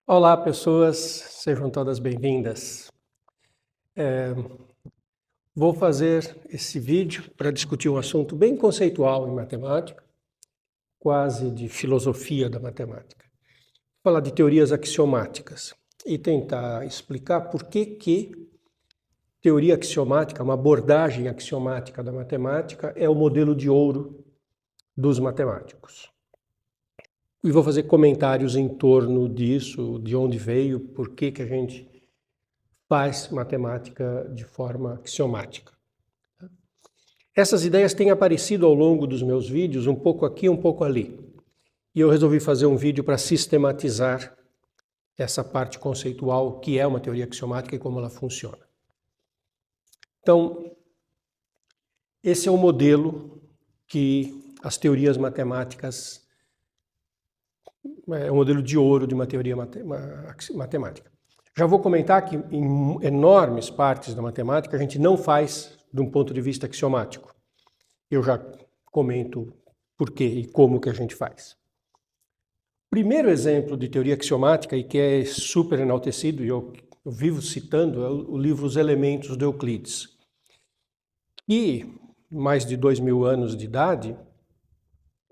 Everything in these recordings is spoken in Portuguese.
Olá, pessoas, sejam todas bem-vindas. Vou fazer esse vídeo para discutir um assunto bem conceitual em matemática, quase de filosofia da matemática. Vou falar de teorias axiomáticas e tentar explicar por que teoria axiomática, uma abordagem axiomática da matemática, é o modelo de ouro dos matemáticos. E vou fazer comentários em torno disso, de onde veio, por que a gente faz matemática de forma axiomática. Essas ideias têm aparecido ao longo dos meus vídeos, um pouco aqui, um pouco ali. E eu resolvi fazer um vídeo para sistematizar essa parte conceitual, o que é uma teoria axiomática e como ela funciona. Então, esse é o modelo que as teorias matemáticas é um modelo de ouro de uma teoria matemática. Já vou comentar que em enormes partes da matemática a gente não faz de um ponto de vista axiomático. Eu já comento por quê e como que a gente faz. O primeiro exemplo de teoria axiomática, e que é super enaltecido, e eu vivo citando, é o livro Os Elementos de Euclides. E mais de 2000 anos de idade,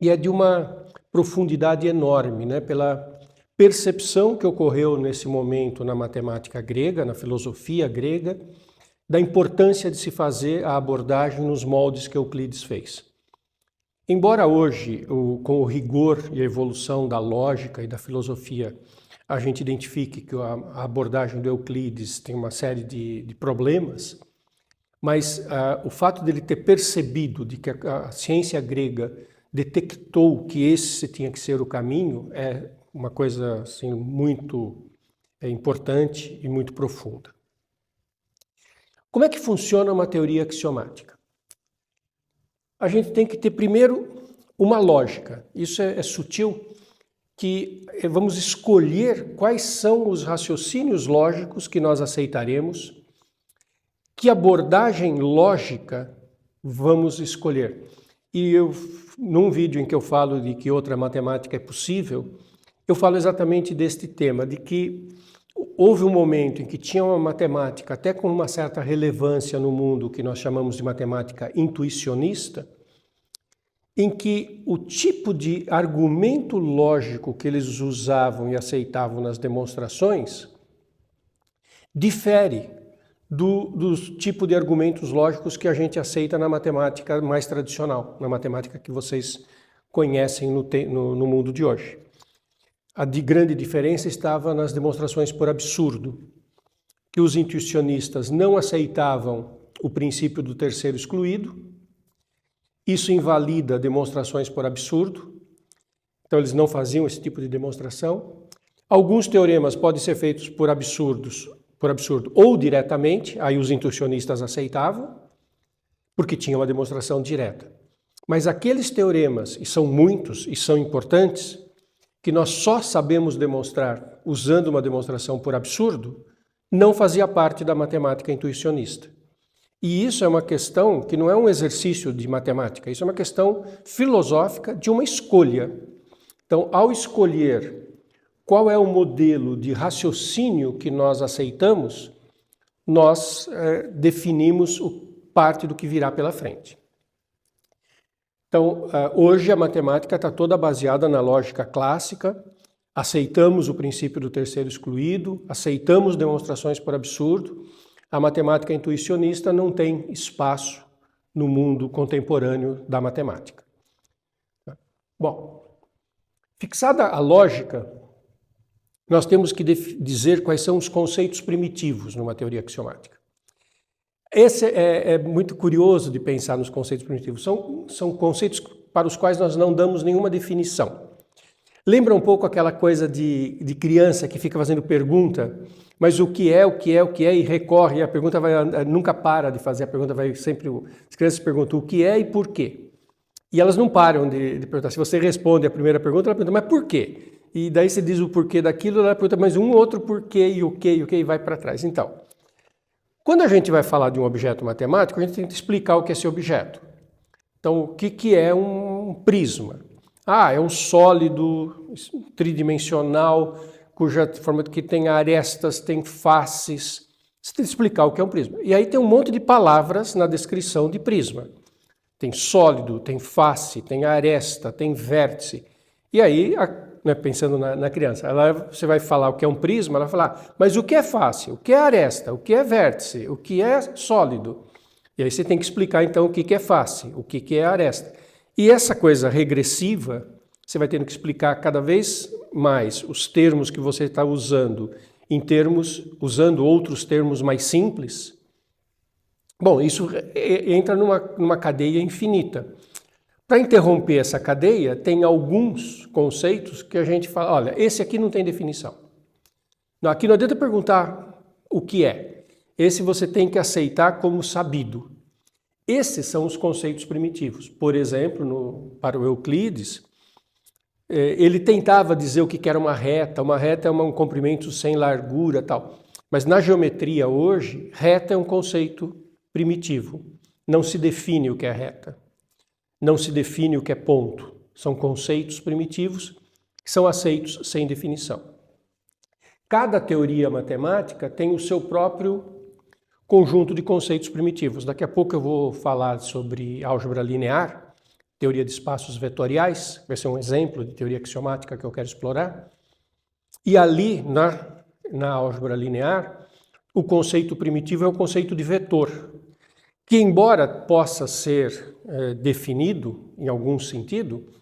e é de uma profundidade enorme, né? Pela percepção que ocorreu nesse momento na matemática grega, na filosofia grega, da importância de se fazer a abordagem nos moldes que Euclides fez. Embora hoje, com o rigor e a evolução da lógica e da filosofia, a gente identifique que a abordagem do Euclides tem uma série de problemas, mas o fato dele ter percebido de que a ciência grega detectou que esse tinha que ser o caminho é uma coisa assim, muito importante e muito profunda. Como é que funciona uma teoria axiomática? A gente tem que ter primeiro uma lógica, isso é sutil, que vamos escolher quais são os raciocínios lógicos que nós aceitaremos, que abordagem lógica vamos escolher. E num vídeo em que eu falo de que outra matemática é possível, eu falo exatamente deste tema, de que houve um momento em que tinha uma matemática, até com uma certa relevância no mundo, que nós chamamos de matemática intuicionista, em que o tipo de argumento lógico que eles usavam e aceitavam nas demonstrações difere do tipo de argumentos lógicos que a gente aceita na matemática mais tradicional, na matemática que vocês conhecem no mundo de hoje. A grande diferença estava nas demonstrações por absurdo, que os intuicionistas não aceitavam o princípio do terceiro excluído. Isso invalida demonstrações por absurdo, então eles não faziam esse tipo de demonstração. Alguns teoremas podem ser feitos por absurdo ou diretamente, aí os intuicionistas aceitavam, porque tinha uma demonstração direta. Mas aqueles teoremas, e são muitos e são importantes, que nós só sabemos demonstrar usando uma demonstração por absurdo, não fazia parte da matemática intuicionista. E isso é uma questão que não é um exercício de matemática, isso é uma questão filosófica de uma escolha. Então, ao escolher qual é o modelo de raciocínio que nós aceitamos, nós definimos parte do que virá pela frente. Então, hoje a matemática está toda baseada na lógica clássica, aceitamos o princípio do terceiro excluído, aceitamos demonstrações por absurdo. A matemática intuicionista não tem espaço no mundo contemporâneo da matemática. Bom, fixada a lógica, nós temos que dizer quais são os conceitos primitivos numa teoria axiomática. Esse é muito curioso de pensar nos conceitos primitivos. São conceitos para os quais nós não damos nenhuma definição. Lembra um pouco aquela coisa de criança que fica fazendo pergunta, mas o que é, e recorre, e a pergunta nunca para de fazer, a pergunta vai sempre, as crianças perguntam o que é e por quê. E elas não param de perguntar. Se você responde a primeira pergunta, ela pergunta, mas por quê? E daí você diz o porquê daquilo, ela pergunta, mas um outro porquê, e o quê, e vai para trás. Então, quando a gente vai falar de um objeto matemático, a gente tem que explicar o que é esse objeto. Então, o que é um prisma? É um sólido tridimensional, cuja forma que tem arestas, tem faces. Você tem que explicar o que é um prisma. E aí tem um monte de palavras na descrição de prisma. Tem sólido, tem face, tem aresta, tem vértice. E aí, pensando na criança, você vai falar o que é um prisma, ela vai falar, mas o que é face? O que é aresta? O que é vértice? O que é sólido? E aí você tem que explicar então o que é face, o que é aresta. E essa coisa regressiva, você vai tendo que explicar cada vez mais os termos que você está usando, usando outros termos mais simples. Bom, isso entra numa cadeia infinita. Para interromper essa cadeia, tem alguns conceitos que a gente fala, olha, esse aqui não tem definição. Aqui não adianta perguntar o que é. Esse você tem que aceitar como sabido. Esses são os conceitos primitivos. Por exemplo, para o Euclides, ele tentava dizer o que era uma reta. Uma reta é um comprimento sem largura, tal. Mas na geometria hoje, reta é um conceito primitivo. Não se define o que é reta. Não se define o que é ponto. São conceitos primitivos que são aceitos sem definição. Cada teoria matemática tem o seu próprio conjunto de conceitos primitivos. Daqui a pouco eu vou falar sobre álgebra linear, teoria de espaços vetoriais, vai ser um exemplo de teoria axiomática que eu quero explorar. E ali, na álgebra linear, o conceito primitivo é o conceito de vetor, que embora possa ser definido em algum sentido,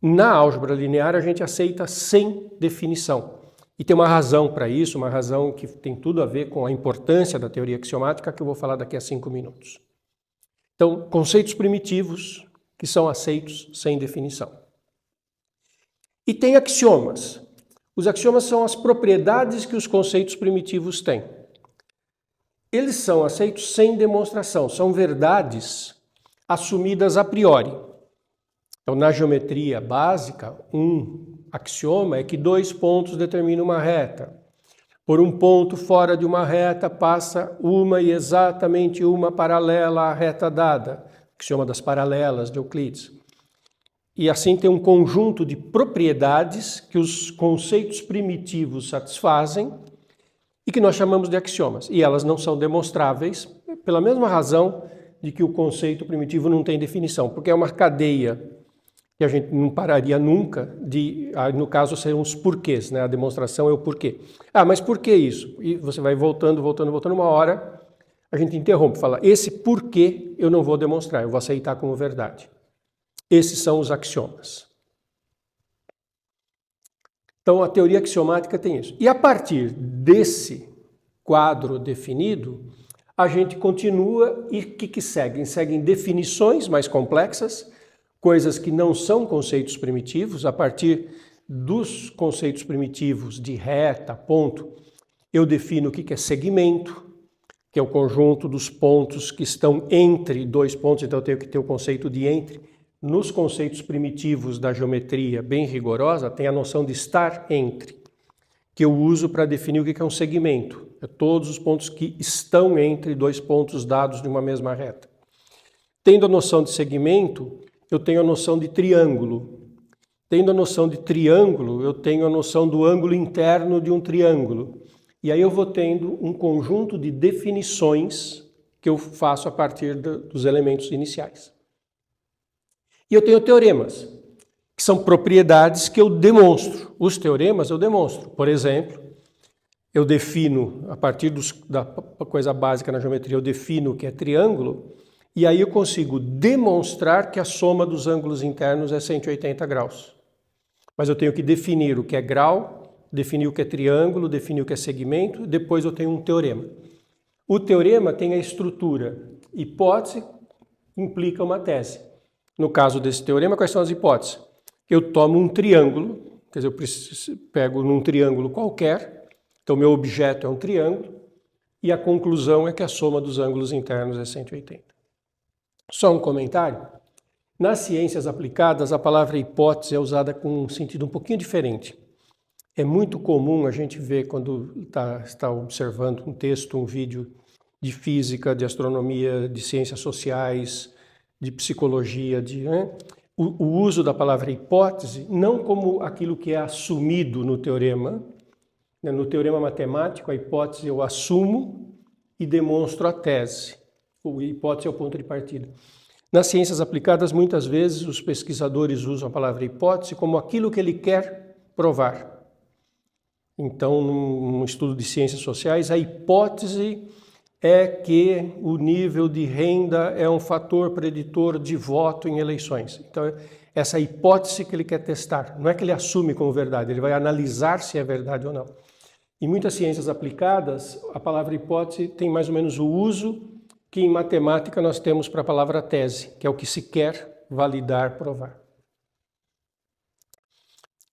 na álgebra linear a gente aceita sem definição. E tem uma razão para isso, uma razão que tem tudo a ver com a importância da teoria axiomática, que eu vou falar daqui a 5 minutos. Então, conceitos primitivos que são aceitos sem definição. E tem axiomas. Os axiomas são as propriedades que os conceitos primitivos têm. Eles são aceitos sem demonstração, são verdades assumidas a priori. Então, na geometria básica, um axioma é que 2 pontos determinam uma reta. Por um ponto fora de uma reta passa uma e exatamente uma paralela à reta dada, axioma das paralelas de Euclides. E assim tem um conjunto de propriedades que os conceitos primitivos satisfazem e que nós chamamos de axiomas. E elas não são demonstráveis pela mesma razão de que o conceito primitivo não tem definição, porque é uma cadeia que a gente não pararia nunca no caso, seriam os porquês, né? A demonstração é o porquê. Mas por que isso? E você vai voltando, uma hora a gente interrompe, fala, esse porquê eu não vou demonstrar, eu vou aceitar como verdade. Esses são os axiomas. Então, a teoria axiomática tem isso. E a partir desse quadro definido, a gente continua e o que segue? Seguem definições mais complexas, coisas que não são conceitos primitivos. A partir dos conceitos primitivos de reta, ponto, eu defino o que é segmento, que é o conjunto dos pontos que estão entre 2 pontos, então eu tenho que ter o conceito de entre. Nos conceitos primitivos da geometria bem rigorosa, tem a noção de estar entre, que eu uso para definir o que é um segmento. É todos os pontos que estão entre 2 pontos dados de uma mesma reta. Tendo a noção de segmento, eu tenho a noção de triângulo. Tendo a noção de triângulo, eu tenho a noção do ângulo interno de um triângulo. E aí eu vou tendo um conjunto de definições que eu faço a partir dos elementos iniciais. E eu tenho teoremas, que são propriedades que eu demonstro. Os teoremas eu demonstro. Por exemplo, eu defino, a partir da coisa básica na geometria, eu defino o que é triângulo, e aí eu consigo demonstrar que a soma dos ângulos internos é 180 graus. Mas eu tenho que definir o que é grau, definir o que é triângulo, definir o que é segmento, depois eu tenho um teorema. O teorema tem a estrutura hipótese, implica uma tese. No caso desse teorema, quais são as hipóteses? Eu tomo um triângulo, Quer dizer, pego num triângulo qualquer, então meu objeto é um triângulo, e a conclusão é que a soma dos ângulos internos é 180. Só um comentário. Nas ciências aplicadas, a palavra hipótese é usada com um sentido um pouquinho diferente. É muito comum a gente ver quando está observando um texto, um vídeo de física, de astronomia, de ciências sociais, de psicologia, o uso da palavra hipótese não como aquilo que é assumido no teorema. No teorema matemático, a hipótese eu assumo e demonstro a tese. A hipótese é o ponto de partida. Nas ciências aplicadas, muitas vezes os pesquisadores usam a palavra hipótese como aquilo que ele quer provar. Então, num estudo de ciências sociais, a hipótese é que o nível de renda é um fator preditor de voto em eleições. Então, essa hipótese que ele quer testar, não é que ele assume como verdade, ele vai analisar se é verdade ou não. Em muitas ciências aplicadas, a palavra hipótese tem mais ou menos o uso que em matemática nós temos para a palavra tese, que é o que se quer validar, provar.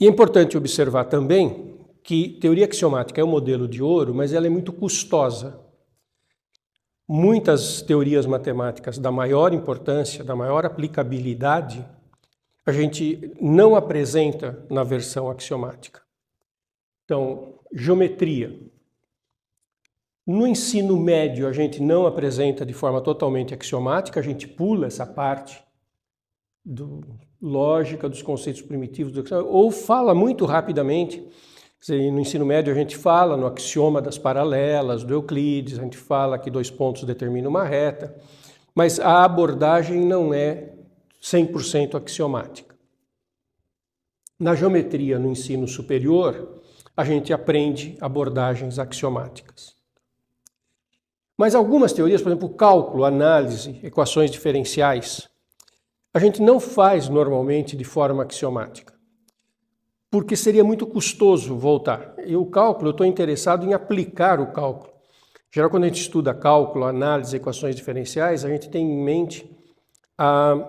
E é importante observar também que teoria axiomática é um modelo de ouro, mas ela é muito custosa. Muitas teorias matemáticas da maior importância, da maior aplicabilidade, a gente não apresenta na versão axiomática. Então, geometria. No ensino médio, a gente não apresenta de forma totalmente axiomática, a gente pula essa parte lógica, dos conceitos primitivos, ou fala muito rapidamente. No ensino médio, a gente fala no axioma das paralelas, do Euclides, a gente fala que 2 pontos determinam uma reta, mas a abordagem não é 100% axiomática. Na geometria, no ensino superior, a gente aprende abordagens axiomáticas. Mas algumas teorias, por exemplo, cálculo, análise, equações diferenciais, a gente não faz normalmente de forma axiomática, porque seria muito custoso voltar. E o cálculo, eu estou interessado em aplicar o cálculo. Em geral, quando a gente estuda cálculo, análise, equações diferenciais, a gente tem em mente a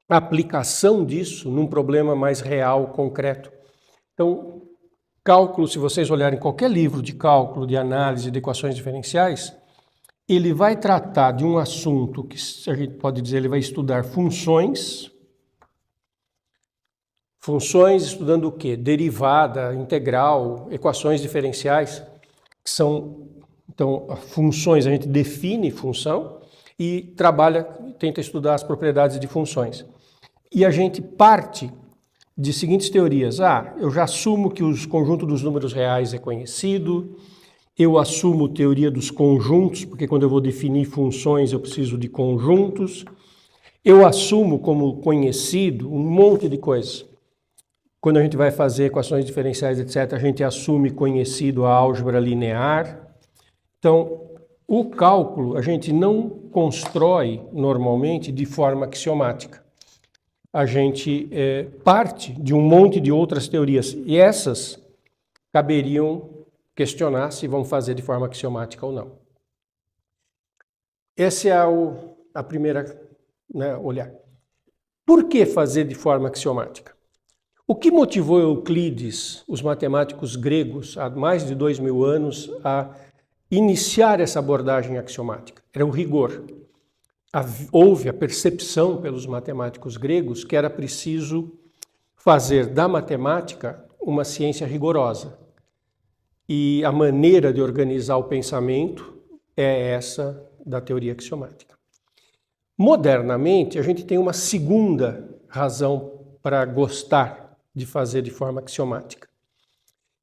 aplicação disso num problema mais real, concreto. Então, cálculo, se vocês olharem qualquer livro de cálculo, de análise, de equações diferenciais, ele vai tratar de um assunto que a gente pode dizer, ele vai estudar funções. Funções estudando o quê? Derivada, integral, equações diferenciais, que são, então, funções, a gente define função e tenta estudar as propriedades de funções. E a gente parte de seguintes teorias. Eu já assumo que o conjunto dos números reais é conhecido, eu assumo teoria dos conjuntos, porque quando eu vou definir funções eu preciso de conjuntos. Eu assumo como conhecido um monte de coisas. Quando a gente vai fazer equações diferenciais, etc., a gente assume conhecido a álgebra linear. Então, o cálculo a gente não constrói normalmente de forma axiomática. A gente parte de um monte de outras teorias, e essas caberiam questionar se vão fazer de forma axiomática ou não. Essa é a primeira olhar. Por que fazer de forma axiomática? O que motivou Euclides, os matemáticos gregos, há mais de 2000 anos, a iniciar essa abordagem axiomática? Era o rigor. Houve a percepção pelos matemáticos gregos que era preciso fazer da matemática uma ciência rigorosa. E a maneira de organizar o pensamento é essa da teoria axiomática. Modernamente, a gente tem uma segunda razão para gostar de fazer de forma axiomática,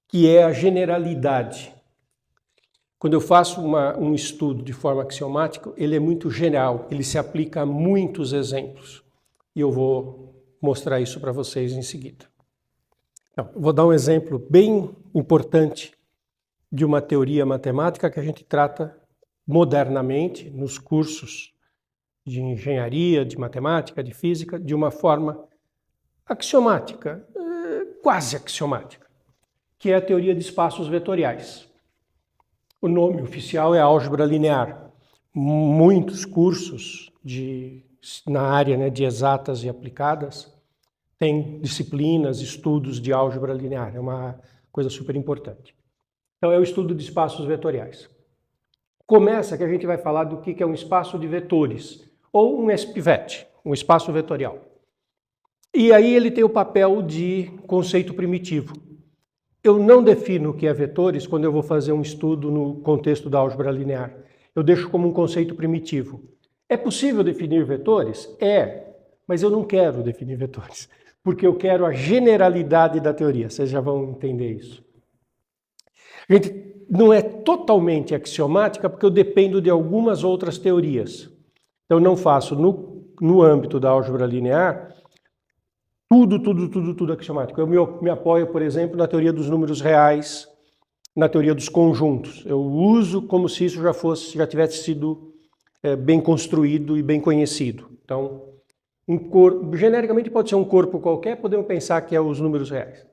que é a generalidade. Quando eu faço um estudo de forma axiomática, ele é muito geral, ele se aplica a muitos exemplos. E eu vou mostrar isso para vocês em seguida. Então, eu vou dar um exemplo bem importante de uma teoria matemática que a gente trata modernamente nos cursos de engenharia, de matemática, de física, de uma forma axiomática, quase axiomática, que é a teoria de espaços vetoriais. O nome oficial é álgebra linear. Muitos cursos na área de exatas e aplicadas tem disciplinas, estudos de álgebra linear, é uma coisa super importante. Então é o estudo de espaços vetoriais. Começa que a gente vai falar do que é um espaço de vetores, ou um SPVET, um espaço vetorial. E aí ele tem o papel de conceito primitivo. Eu não defino o que é vetores quando eu vou fazer um estudo no contexto da álgebra linear. Eu deixo como um conceito primitivo. É possível definir vetores? É, mas eu não quero definir vetores, porque eu quero a generalidade da teoria. Vocês já vão entender isso. A gente não é totalmente axiomática, porque eu dependo de algumas outras teorias. Então, eu não faço no âmbito da álgebra linear tudo axiomático. Eu me apoio, por exemplo, na teoria dos números reais, na teoria dos conjuntos. Eu uso como se isso já tivesse sido bem construído e bem conhecido. Então, um corpo, genericamente pode ser um corpo qualquer, podemos pensar que é os números reais.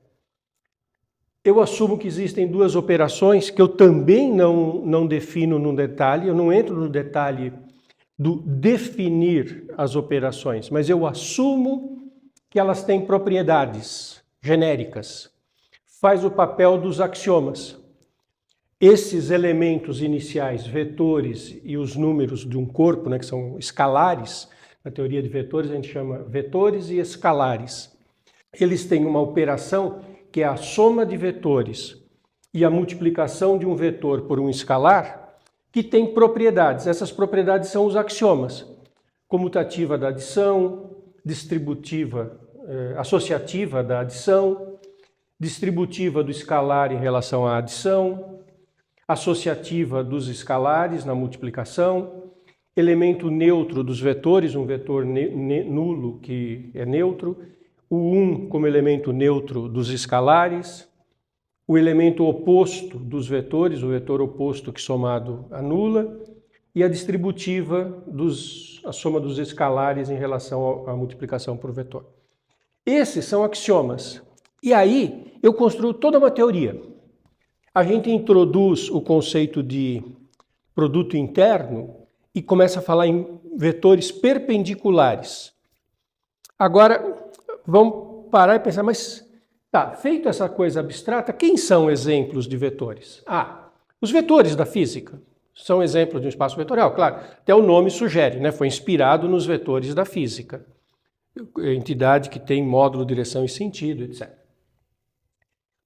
Eu assumo que existem duas operações que eu também não defino no detalhe, eu não entro no detalhe do definir as operações, mas eu assumo que elas têm propriedades genéricas. Faz o papel dos axiomas. Esses elementos iniciais, vetores e os números de um corpo, né, que são escalares, na teoria de vetores a gente chama vetores e escalares. Eles têm uma operação que é a soma de vetores e a multiplicação de um vetor por um escalar, que tem propriedades. Essas propriedades são os axiomas. Comutativa da adição, distributiva, associativa da adição, distributiva do escalar em relação à adição, associativa dos escalares na multiplicação, elemento neutro dos vetores, um vetor nulo que é neutro, o 1 como elemento neutro dos escalares, o elemento oposto dos vetores, o vetor oposto que somado anula, e a distributiva, a soma dos escalares em relação à multiplicação por vetor. Esses são axiomas. E aí eu construo toda uma teoria. A gente introduz o conceito de produto interno e começa a falar em vetores perpendiculares. Agora, vamos parar e pensar, mas tá, feito essa coisa abstrata, quem são exemplos de vetores? Os vetores da física são exemplos de um espaço vetorial, claro. Até o nome sugere, né? Foi inspirado nos vetores da física. Entidade que tem módulo, direção e sentido, etc.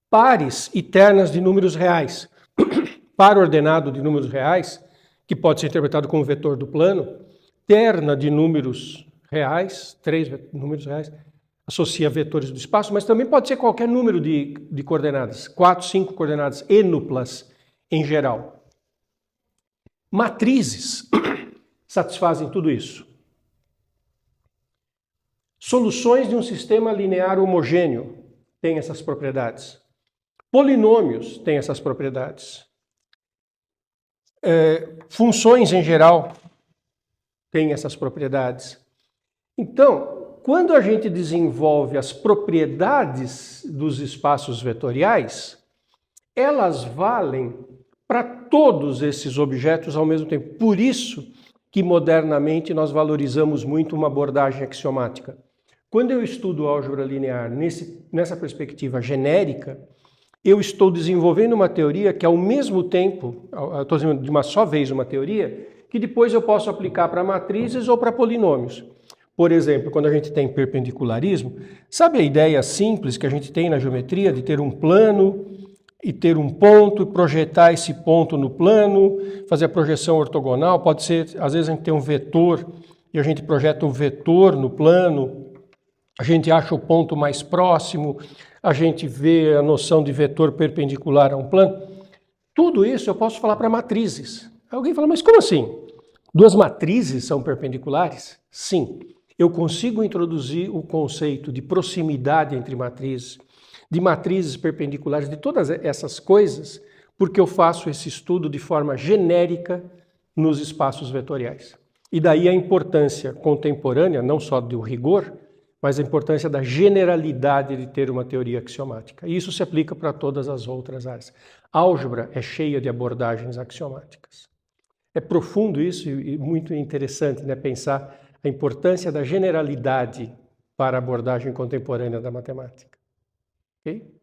Pares e ternas de números reais. Par ordenado de números reais, que pode ser interpretado como vetor do plano. Terna de números reais, 3 números reais, associa vetores do espaço, mas também pode ser qualquer número de coordenadas, 4, 5 coordenadas enuplas em geral. Matrizes satisfazem tudo isso. Soluções de um sistema linear homogêneo têm essas propriedades. Polinômios têm essas propriedades. Funções em geral têm essas propriedades. Então, quando a gente desenvolve as propriedades dos espaços vetoriais, elas valem para todos esses objetos ao mesmo tempo. Por isso que modernamente nós valorizamos muito uma abordagem axiomática. Quando eu estudo álgebra linear nessa perspectiva genérica, eu estou desenvolvendo uma teoria que ao mesmo tempo, estou dizendo de uma só vez uma teoria, que depois eu posso aplicar para matrizes ou para polinômios. Por exemplo, quando a gente tem perpendicularismo, sabe a ideia simples que a gente tem na geometria de ter um plano e ter um ponto e projetar esse ponto no plano, fazer a projeção ortogonal? Pode ser, às vezes a gente tem um vetor e a gente projeta o vetor no plano, a gente acha o ponto mais próximo, a gente vê a noção de vetor perpendicular a um plano. Tudo isso eu posso falar para matrizes. Alguém fala, mas como assim? Duas matrizes são perpendiculares? Sim. Eu consigo introduzir o conceito de proximidade entre matrizes, de matrizes perpendiculares, de todas essas coisas, porque eu faço esse estudo de forma genérica nos espaços vetoriais. E daí a importância contemporânea, não só do rigor, mas a importância da generalidade de ter uma teoria axiomática. E isso se aplica para todas as outras áreas. A álgebra é cheia de abordagens axiomáticas. É profundo isso e muito interessante, né, pensar a importância da generalidade para a abordagem contemporânea da matemática. Ok?